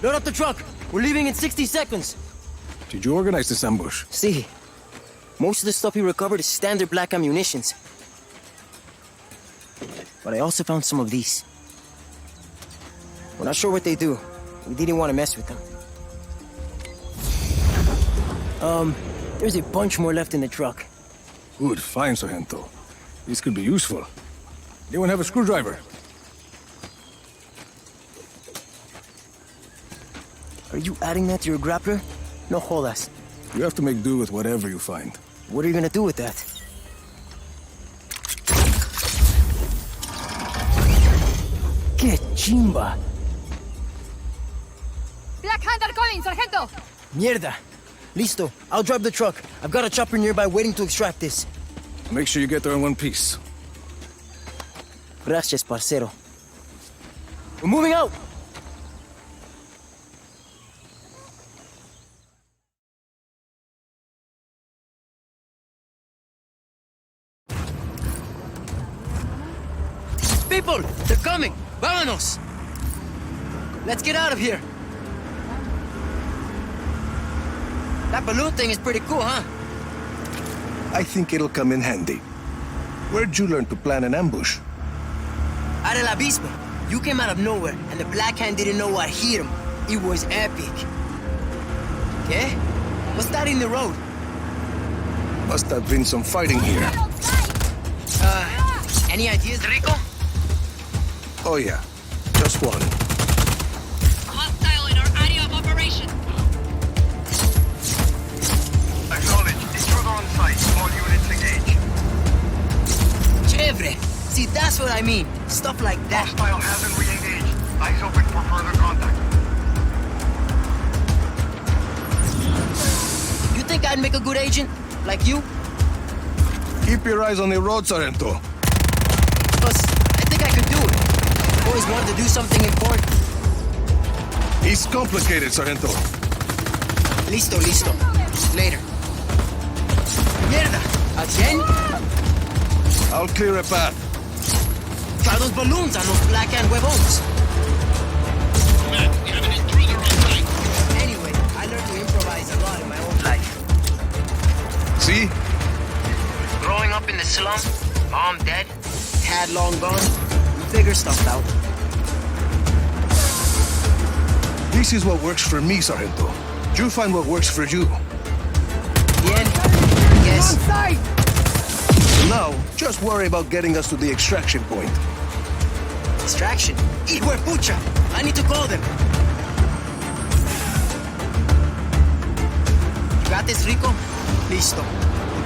Load up the truck. We're leaving in 60 seconds. Did you organize this ambush? See, most of the stuff we recovered is standard black ammunitions. But I also found some of these. We're not sure what they do. We didn't want to mess with them. There's a bunch more left in the truck. Good, fine, Sargento. These could be useful. Anyone have a screwdriver? Are you adding that to your grappler? No jodas. You have to make do with whatever you find. What are you gonna do with that? Que chimba! Black Hunter coming, Sargento! Mierda! Listo, I'll drive the truck. I've got a chopper nearby waiting to extract this. Make sure you get there in one piece. Gracias, parcero. We're moving out! People! They're coming! Vámonos! Let's get out of here! That balloon thing is pretty cool, huh? I think it'll come in handy. Where'd you learn to plan an ambush? Out el abismo. You came out of nowhere, and the Black Hand didn't know what hit him. It was epic. ¿Qué? What's that in the road? Must have been some fighting here. Any ideas, Rico? Oh yeah, just one. Hostile in our area of operation. Acknowledge. Intruder on site. All units engage. Chévere. See, that's what I mean. Stuff like that. Hostile hasn't re-engaged. Eyes open for further contact. You think I'd make a good agent? Like you? Keep your eyes on the road, Sargento. Plus, I think I could do it. Always wanted to do something important. He's complicated, Sargento. Listo, listo. Later. Mierda. ¿Al 100? I'll clear a path. Try those balloons on those Black Hand huevos. Man, we have an intruder on site. Anyway, I learned to improvise a lot in my own life. See? Growing up in the slum, mom dead, dad long gone, we figure stuff out. This is what works for me, Sargento. You find what works for you. Bien, yes. Now, just worry about getting us to the extraction point. Distraction. Hijo de pucha! I need to call them. You got this, Rico? Listo.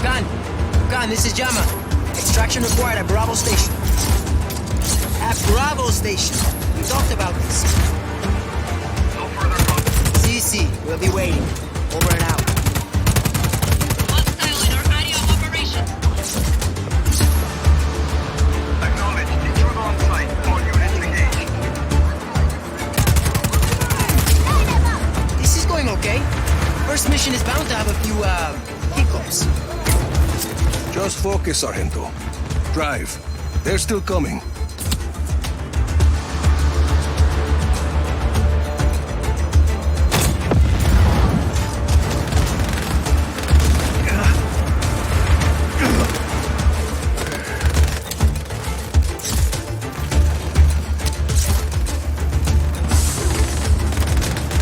Bucan, this is Llama. Extraction required at Bravo Station. At Bravo Station. We talked about this. No further contact. CC, we'll be waiting. Over and out. Hostile in our area of operation. Acknowledge. Intruder on site. All units engage. This is going okay. First mission is bound to have a few, hiccups. Just focus, Sargento. Drive. They're still coming.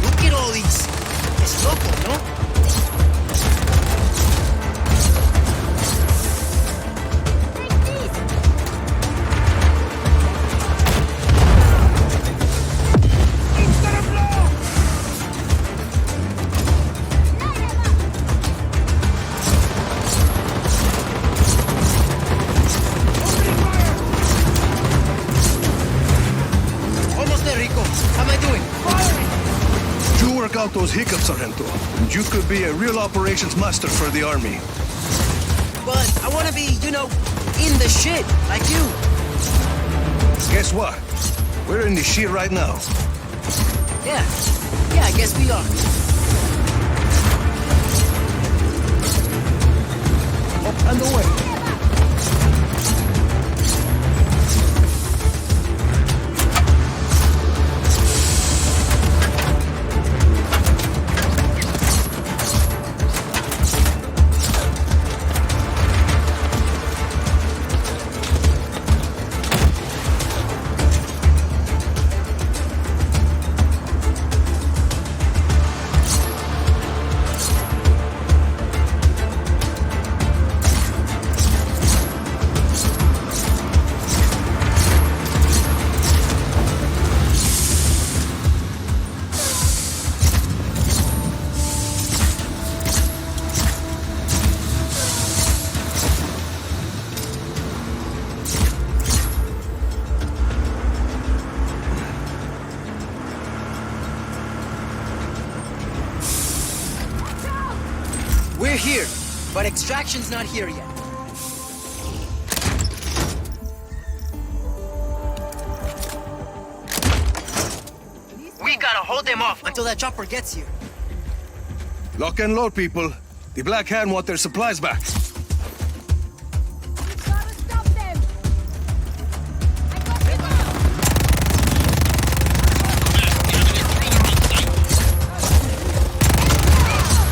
Look at all these. It's local, no? Almost there, Rico. How am I doing? You work out those hiccups, Sargento, and you could be a real operations master for the army. But I want to be, in the shit, like you. Guess what? We're in the shit right now. Yeah, I guess we are. Up and away. We're here, but extraction's not here yet. We gotta hold them off until that chopper gets here. Lock and load, people. The Black Hand want their supplies back. Gotta stop them! I got people!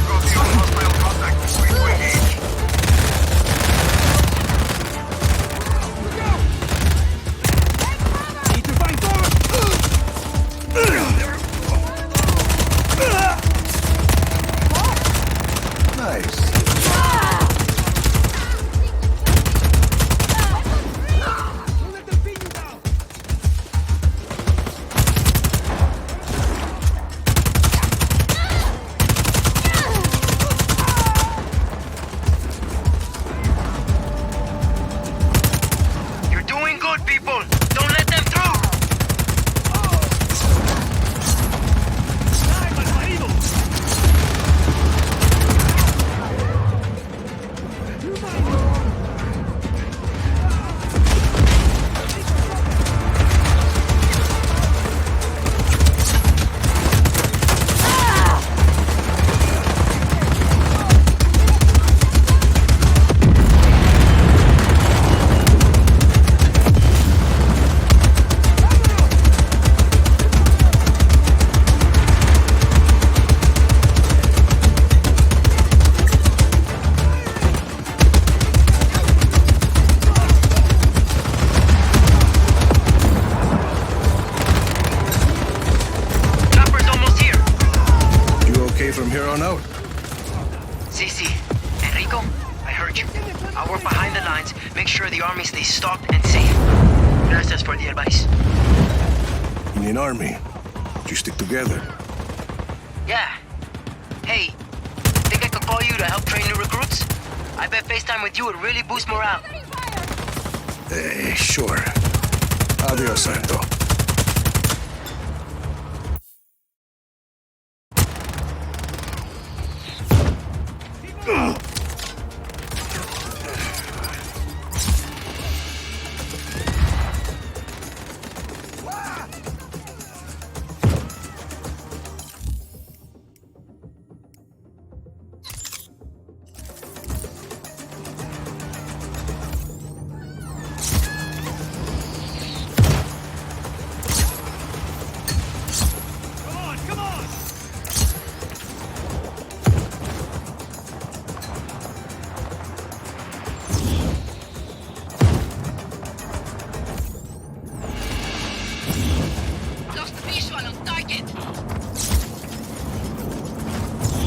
Copy on hostile contact. Free to engage. Need to find cover! Nice. You're doing good, people. Don't let them through. Chopper's almost here. You okay from here on out? CC, Enrico, I heard you. I'll work behind the lines, make sure the army stays stocked and safe. Gracias for the advice. In an army, you stick together. Yeah. Hey, think I could call you to help train new recruits? I bet FaceTime with you would really boost morale. Sure. Adios, Sargento. Lost visual on target!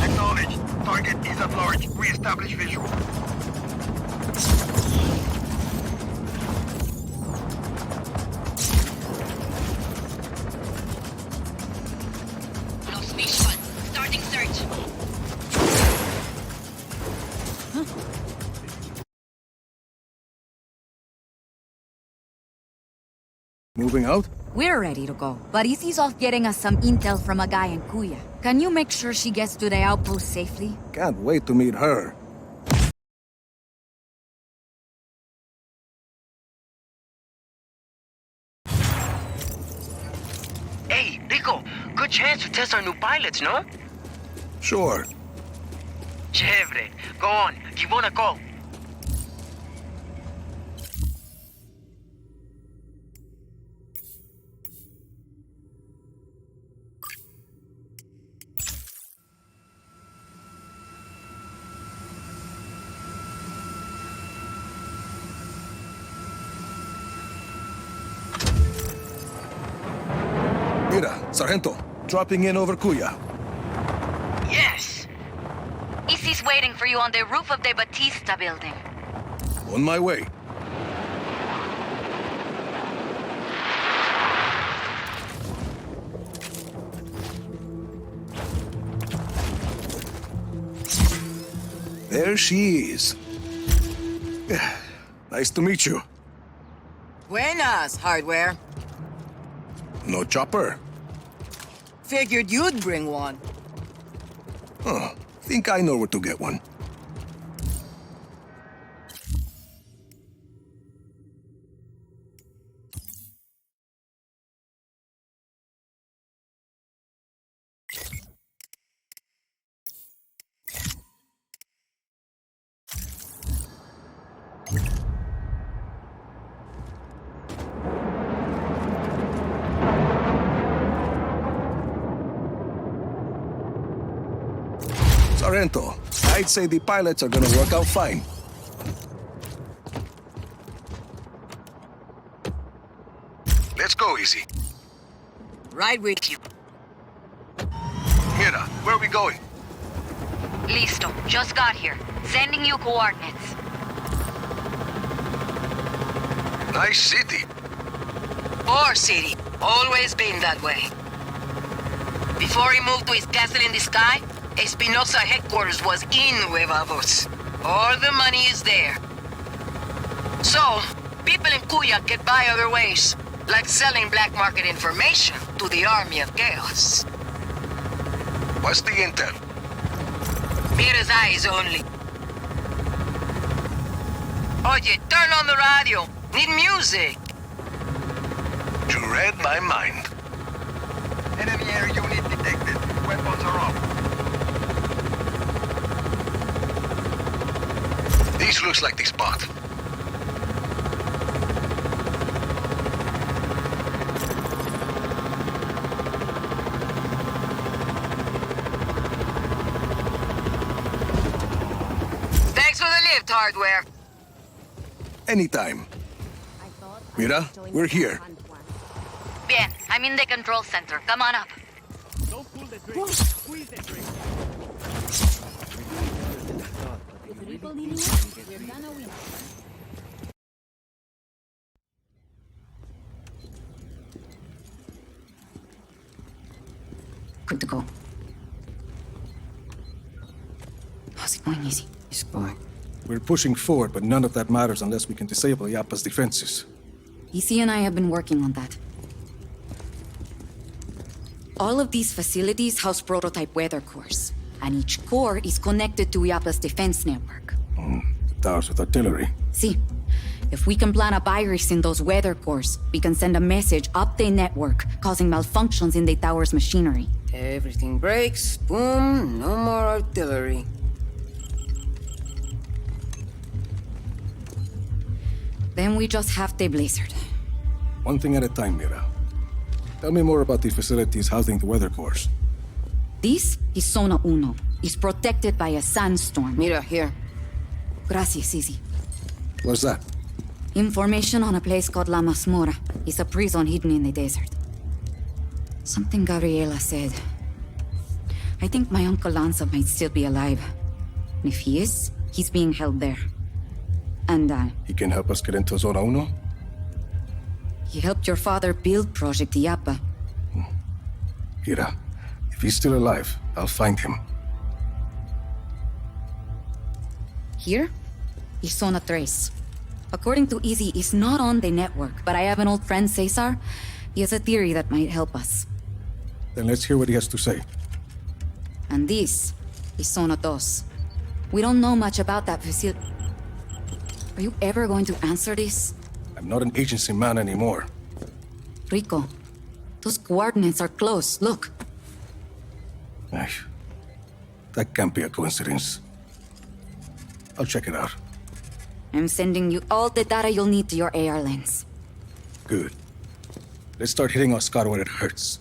Acknowledged. Target is at large. Re-establish visual. Lost visual. Starting search. Moving out? We're ready to go, but Izzy's off getting us some intel from a guy in Kuya. Can you make sure she gets to the outpost safely? Can't wait to meet her. Hey, Rico, good chance to test our new pilots, no? Sure. Chévere. Go on, give one a call. Mira, Sargento, dropping in over Kuya. Yes! Izzy's waiting for you on the roof of the Batista building. On my way. There she is. Nice to meet you. Buenas, hardware. No chopper? Figured you'd bring one. Huh. Think I know where to get one. Sargento, I'd say the pilots are gonna work out fine. Let's go, Easy. Right with you. Mira, where are we going? Listo. Just got here. Sending you coordinates. Nice city. Or city. Always been that way. Before he moved to his castle in the sky, Espinosa headquarters was in Nueva Voz. All the money is there. So, people in Cuya get by other ways, like selling black market information to the Army of Chaos. What's the intel? Mira's eyes only. Oye, turn on the radio. Need music. You read my mind. Enemy air unit detected. Weapons are up. This looks like the spot. Thanks for the lift, hardware. Anytime. Mira, we're here. Bien. I'm in the control center. Come on up. Good to go. How's it going, Easy? It's going. We're pushing forward, but none of that matters unless we can disable Yapa's defenses. Easy and I have been working on that. All of these facilities house prototype weather cores, and each core is connected to Yapa's defense network. The towers with artillery. See, if we can plant a virus in those weather cores, we can send a message up the network, causing malfunctions in the tower's machinery. Everything breaks. Boom. No more artillery. Then we just have the blizzard. One thing at a time, Mira. Tell me more about the facilities housing the weather cores. This is Zona Uno. It's protected by a sandstorm. Mira, here. Gracias, Easy. What's that? Information on a place called La Masmorra. It's a prison hidden in the desert. Something Gabriela said. I think my Uncle Lanza might still be alive. And if he is, he's being held there. And, He can help us get into Zona Uno? he helped your father build Project Yapa. Mira, if he's still alive, I'll find him. Here is Zona Tres. According to Easy, it's not on the network, but I have an old friend, Cesar. He has a theory that might help us. Then let's hear what he has to say. And this is Zona Dos. We don't know much about that facility. Are you ever going to answer this? I'm not an agency man anymore. Rico, those coordinates are close. Look. Ay, that can't be a coincidence. I'll check it out. I'm sending you all the data you'll need to your AR lens. Good. Let's start hitting Oscar where it hurts.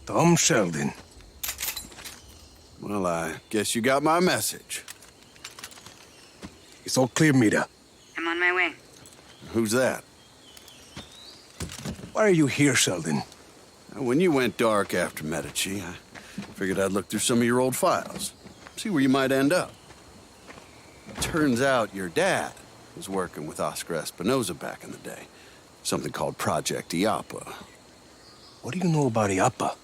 Tom Sheldon. Well, I guess you got my message. It's all clear, Mira. I'm on my way. Who's that? Why are you here, Sheldon? When you went dark after Medici, I figured I'd look through some of your old files. See where you might end up. Turns out your dad was working with Oscar Espinosa back in the day. Something called Project IAPA. What do you know about IAPA?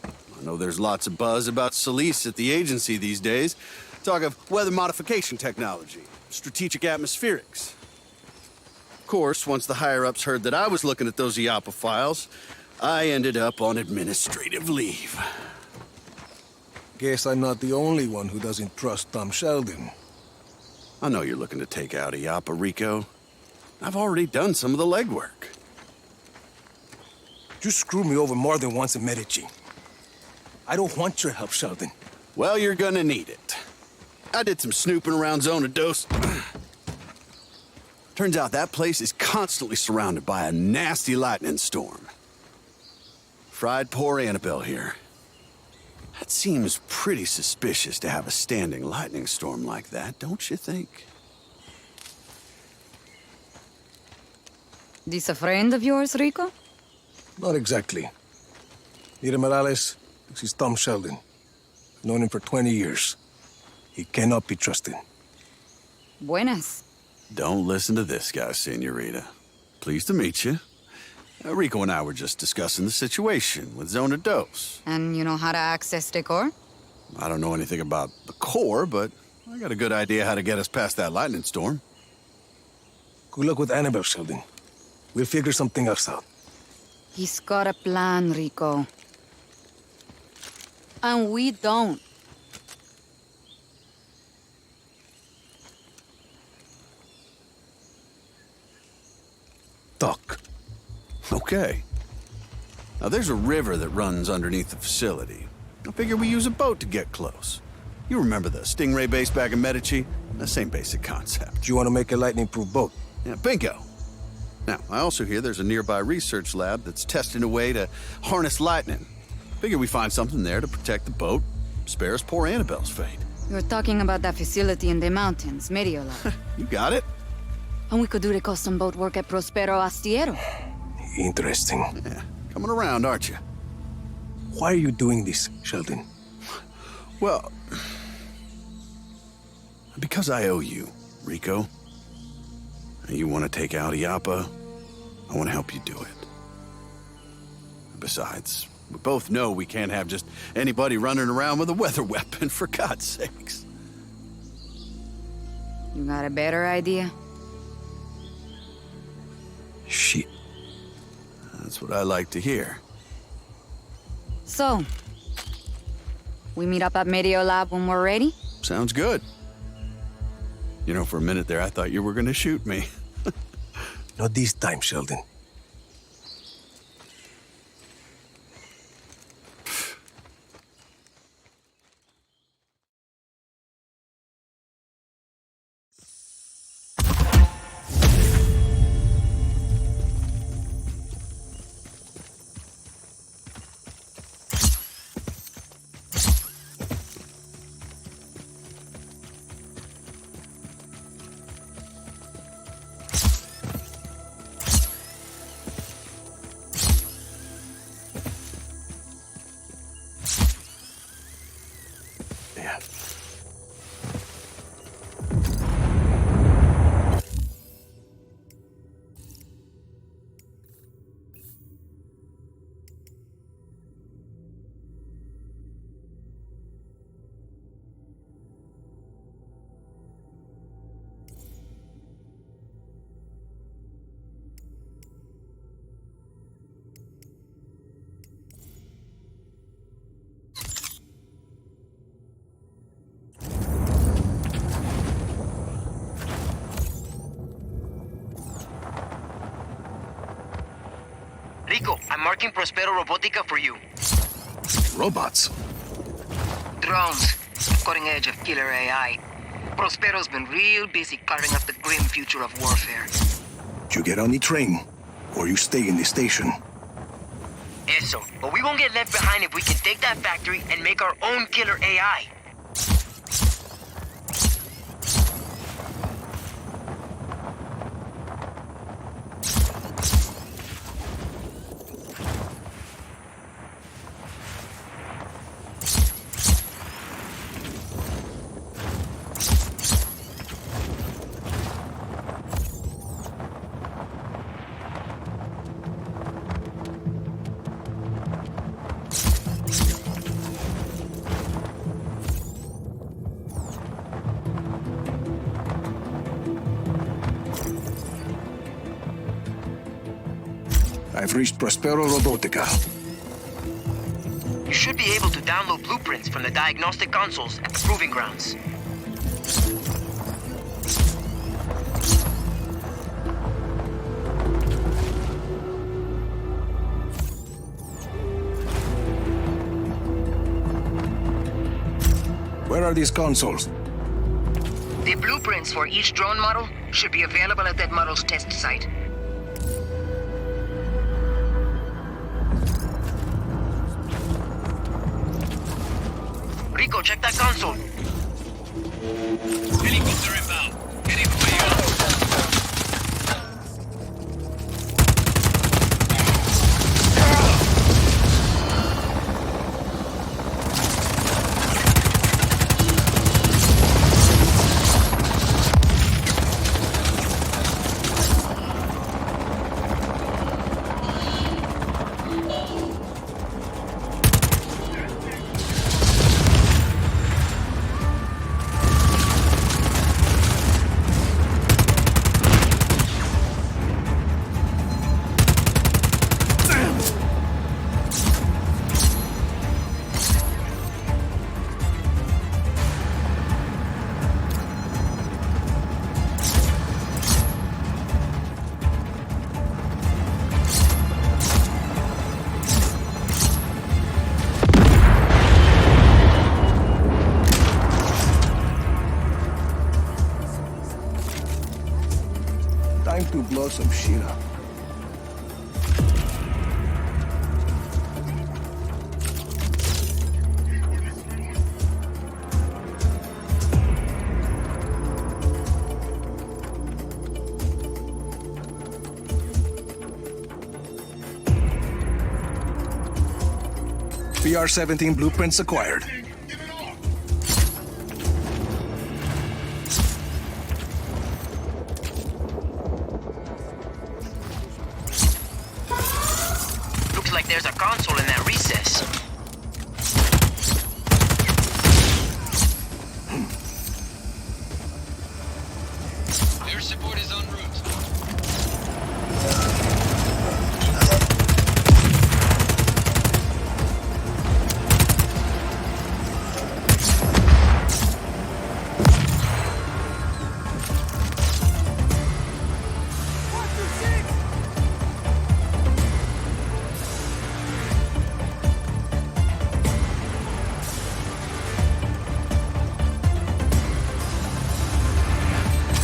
I know there's lots of buzz about Solis at the agency these days. Talk of weather modification technology, strategic atmospherics. Of course, once the higher-ups heard that I was looking at those IAPA files, I ended up on administrative leave. Guess I'm not the only one who doesn't trust Tom Sheldon. I know you're looking to take out IAPA, Rico. I've already done some of the legwork. You screwed me over more than once in Medici. I don't want your help, Sheldon. Well, you're gonna need it. I did some snooping around Zona Dos. Turns out that place is constantly surrounded by a nasty lightning storm. Fried poor Annabelle here. That seems pretty suspicious to have a standing lightning storm like that, don't you think? This a friend of yours, Rico? Not exactly. Mira Morales, this is Tom Sheldon. I've known him for 20 years. He cannot be trusted. Buenas. Don't listen to this guy, Senorita. Pleased to meet you. Rico and I were just discussing the situation with Zona Dos. And you know how to access the core? I don't know anything about the core, but I got a good idea how to get us past that lightning storm. Good luck with Annabelle, Sheldon. We'll figure something else out. He's got a plan, Rico. And we don't. Talk. Okay. Now, there's a river that runs underneath the facility. I figure we use a boat to get close. You remember the Stingray base back in Medici? The same basic concept. Do you want to make a lightning-proof boat? Yeah, bingo. Now, I also hear there's a nearby research lab that's testing a way to harness lightning. Figure we find something there to protect the boat, spare us poor Annabelle's fate. You're talking about that facility in the mountains, Mediola. You got it? And we could do the custom boat work at Prospero Astiero. Interesting. Yeah, coming around, aren't you? Why are you doing this, Sheldon? Well, because I owe you, Rico. You want to take out IAPA, I want to help you do it. Besides, we both know we can't have just anybody running around with a weather weapon, for God's sakes. You got a better idea? Shit. That's what I like to hear. So, we meet up at Medio Lab when we're ready? Sounds good. You know, for a minute there, I thought you were going to shoot me. Not this time, Sheldon. Rico, I'm marking Prospero Robotica for you. Robots? Drones. Cutting edge of killer AI. Prospero's been real busy carving up the grim future of warfare. You get on the train, or you stay in the station. guess so. But we won't get left behind if we can take that factory and make our own killer AI. I've reached Prospero Robotica. You should be able to download blueprints from the diagnostic consoles at the proving grounds. Where are these consoles? The blueprints for each drone model should be available at that model's test site. Rico, check that console. Helicopter inbound. Heading for you. Time to blow some shit up. PR-17 blueprints acquired. Looks like there's a console in that recess. Air support is en route.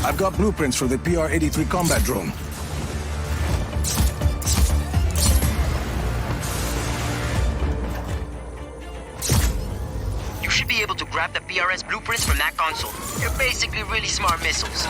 I've got blueprints for the PR-83 combat drone. You should be able to grab the PRS blueprints from that console. They're basically really smart missiles.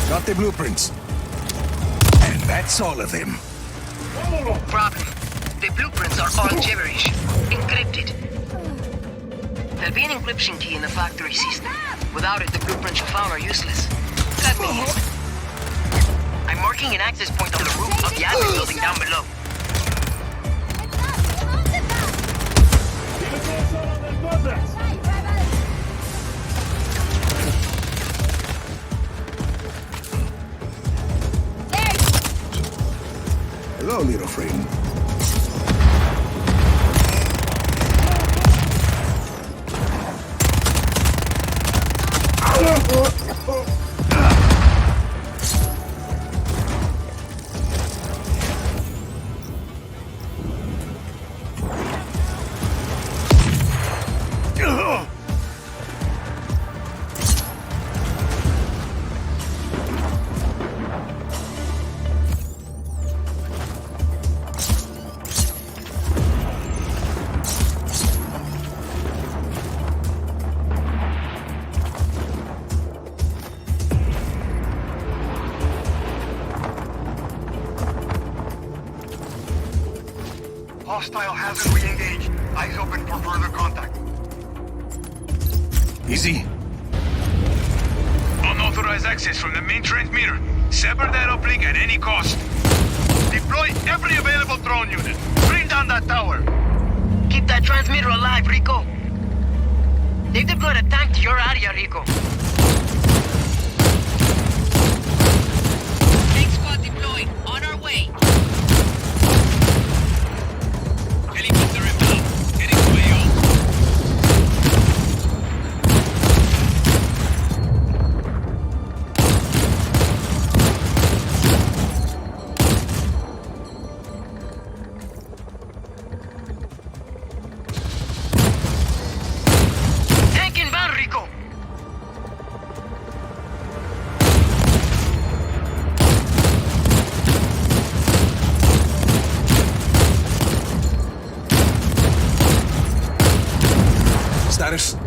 Got the blueprints. And that's all of them. Problem. The blueprints are all gibberish. Encrypted. There'll be an encryption key in the factory system. Without it, the blueprints you found are useless. Let me in. I'm marking an access point on the roof of the admin building down below. Hello, little friend. Hostile hasn't re-engaged. Eyes open for further contact. Easy. Unauthorized access from the main transmitter. Sever that uplink at any cost. Deploy every available drone unit. Bring down that tower. Keep that transmitter alive, Rico. They've deployed a tank to your area, Rico. Tank squad deployed. On our way. Helicopter inbound. Heading to AO. Tank inbound, Rico. Status?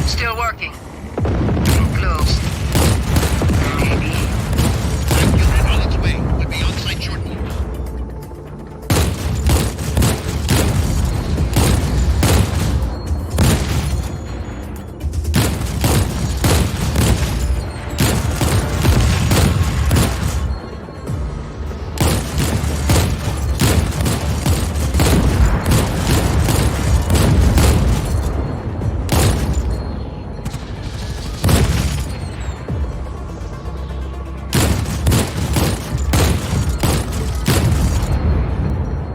Still working. Close. Maybe. Unit on its way. Will be on site shortly.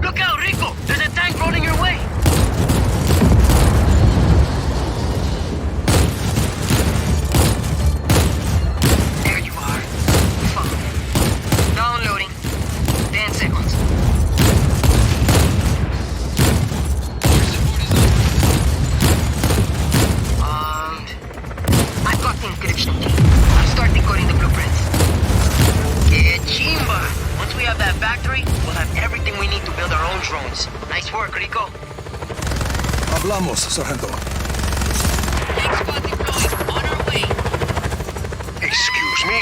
Look out, Rico! There's a tank rolling your way! There you are. Follow me. Downloading. 10 seconds. I've got the encryption key. I'll start decoding the blueprints. Que chimba! Once we have that factory, we'll have everything we need to build our own drones. Nice work, Rico. Hablamos, Sargento. Tank squad deployed. On our way. Excuse me?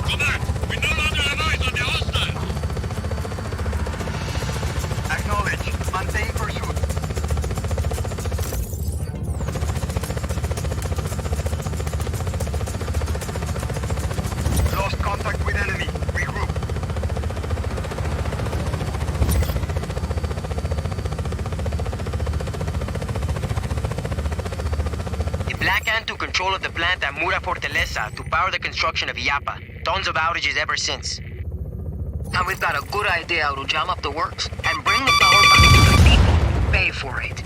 Commander, we no longer have eyes on the hostile. Acknowledge. Maintain pursuit. Lost contact with enemy. Regroup. The Black Hand took control of the plant at Mura Fortaleza to power the construction of Iapa. Tons of outages ever since. Now we've got a good idea how to jam up the works and bring the power back to the people. Pay for it.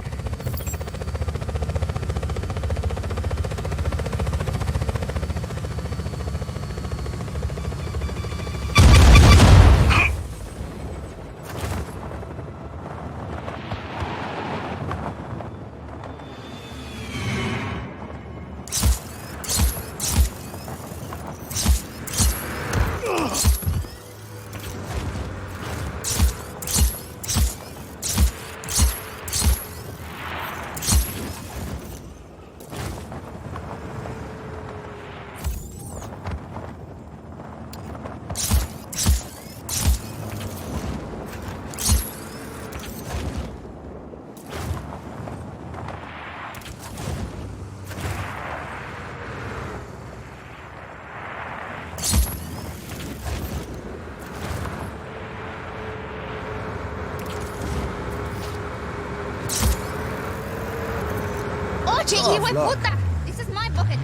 hijo de puta! This is my bucket.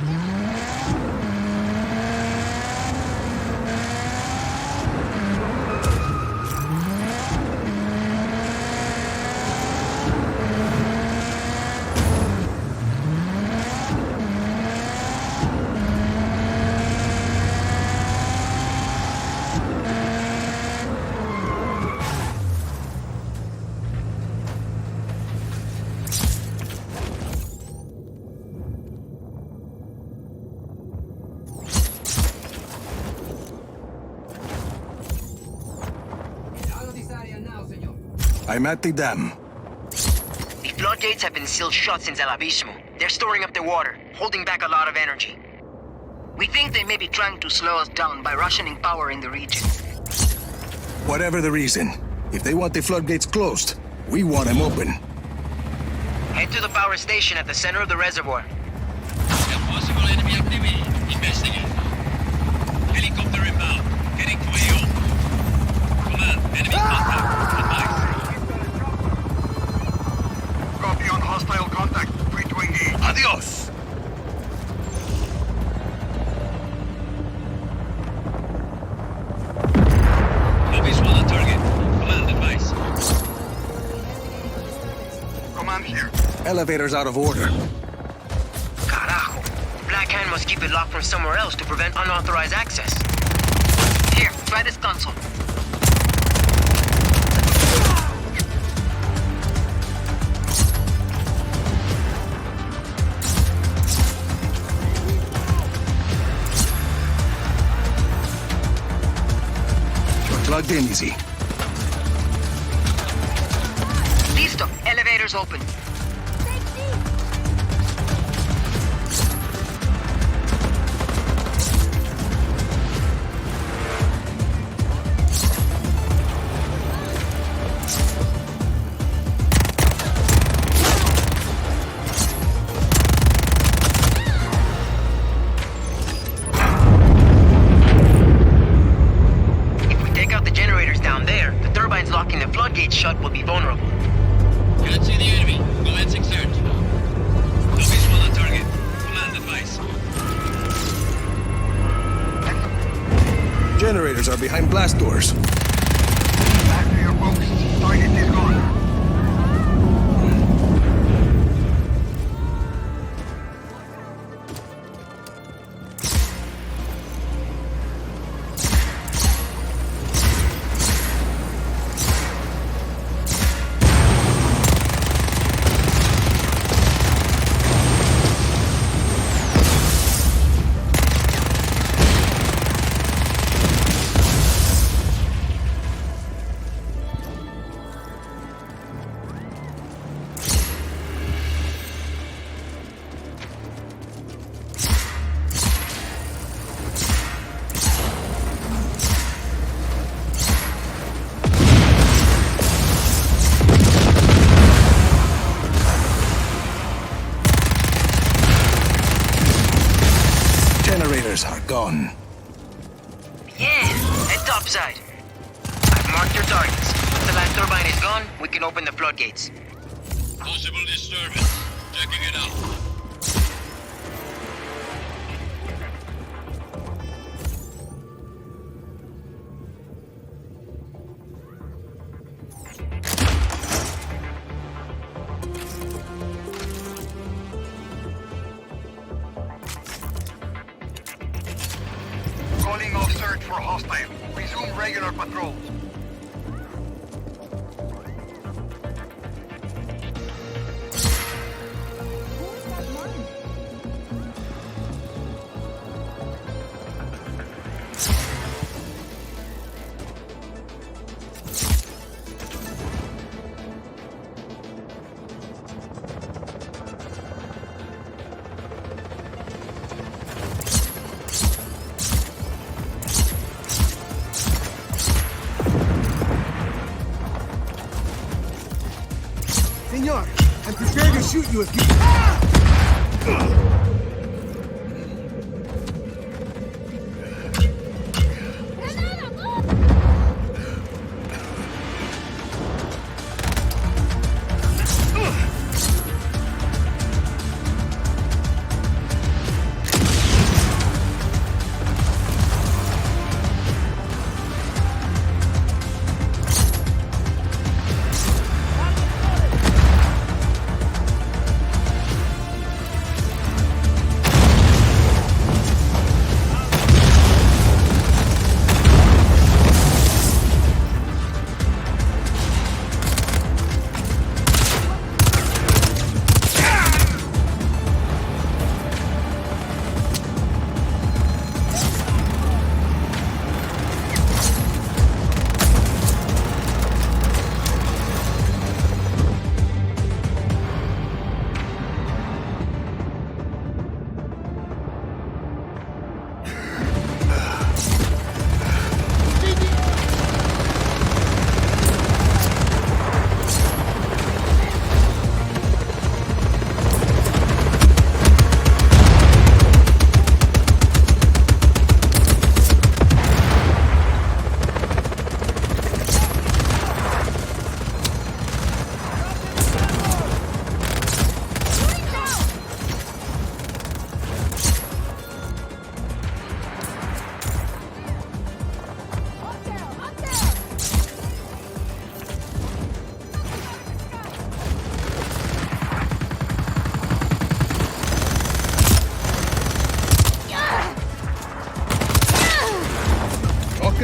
I'm at the dam. The floodgates have been sealed shut since El Abismo. They're storing up the water, holding back a lot of energy. We think they may be trying to slow us down by rationing power in the region. Whatever the reason, if they want the floodgates closed, we want them open. Head to the power station at the center of the reservoir. Possible enemy activity. Investigate. Helicopter inbound. Heading to AO. Command, enemy contact. Advise. Copy on hostile contact. Free to engage. Adios! No visual on target. Command, advise. Command here. Elevator's out of order. Carajo. Black Hand must keep it locked from somewhere else to prevent unauthorized access. Here, try this console. You're plugged in, easy. Listo. Elevator's open. Locking the floodgates shut will be vulnerable. Can't see the enemy. Commencing search. No visual on target. Command, advise. Generators are behind blast doors. Back to your post. Target is gone. Are gone. Yeah, head topside. I've marked your targets. Once the last turbine is gone, we can open the floodgates. Possible disturbance. Checking it out. Calling off search for hostile. Resume regular patrols. Senor, I'm prepared to shoot you if you...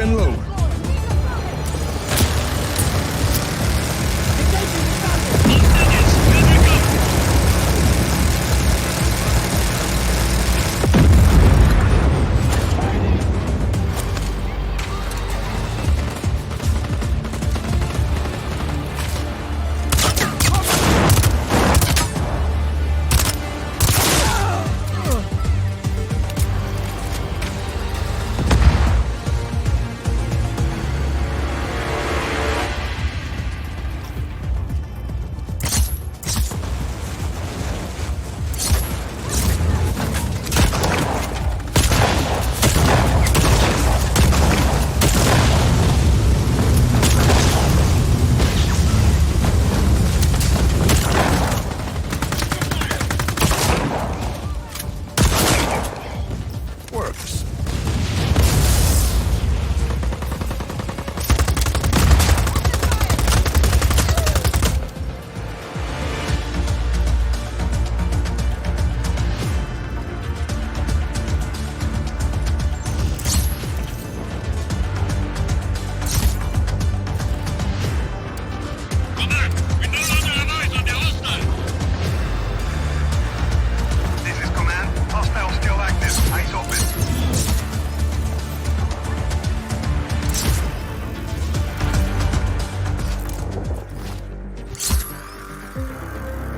and low.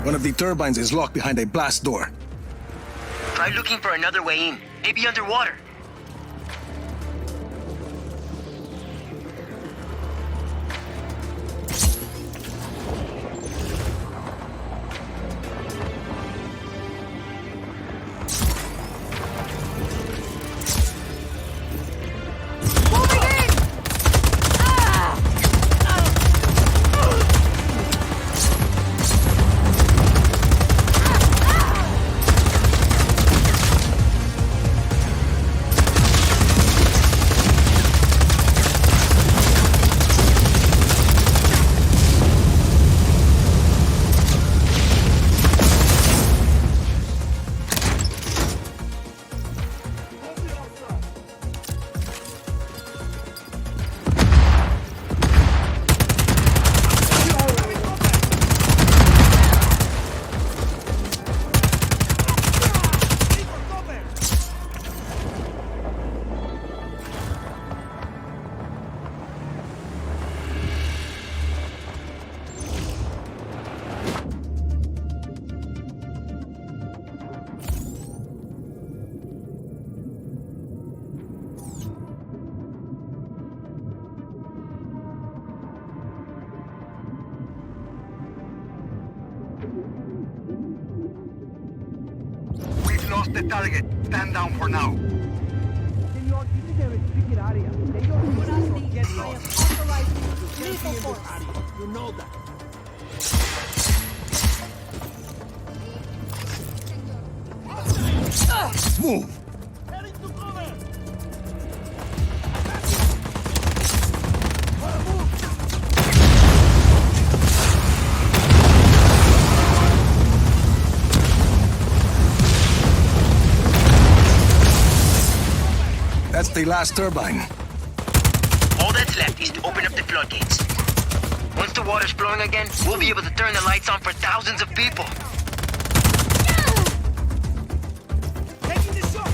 One of the turbines is locked behind a blast door. Try looking for another way in. Maybe underwater. Lost the target. Stand down for now. Senor, this is a restricted area. They don't want us to get lost. Authorized Rico force. You know that. Move! Heading to cover! That's the last turbine. All that's left is to open up the floodgates. Once the water's flowing again, we'll be able to turn the lights on for thousands of people. Taking the shot!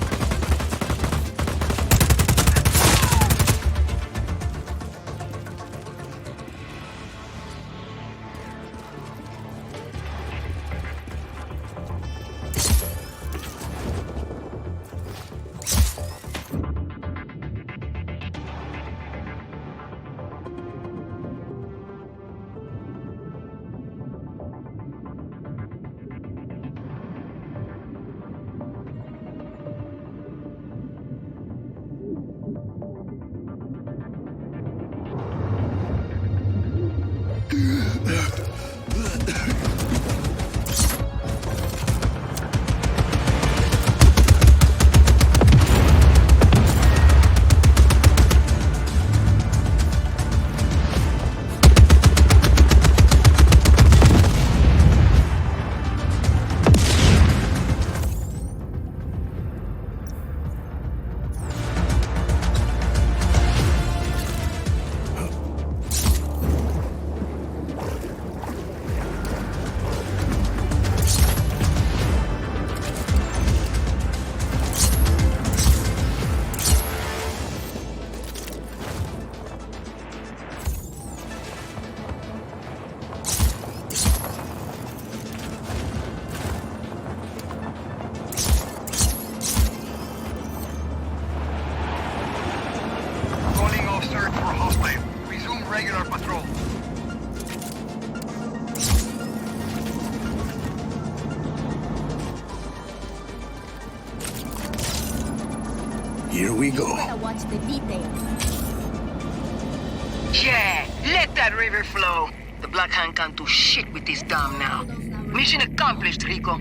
Here we go. Watch the details. Yeah, let that river flow. The Black Hand can't do shit with this dam now. Mission accomplished, Rico.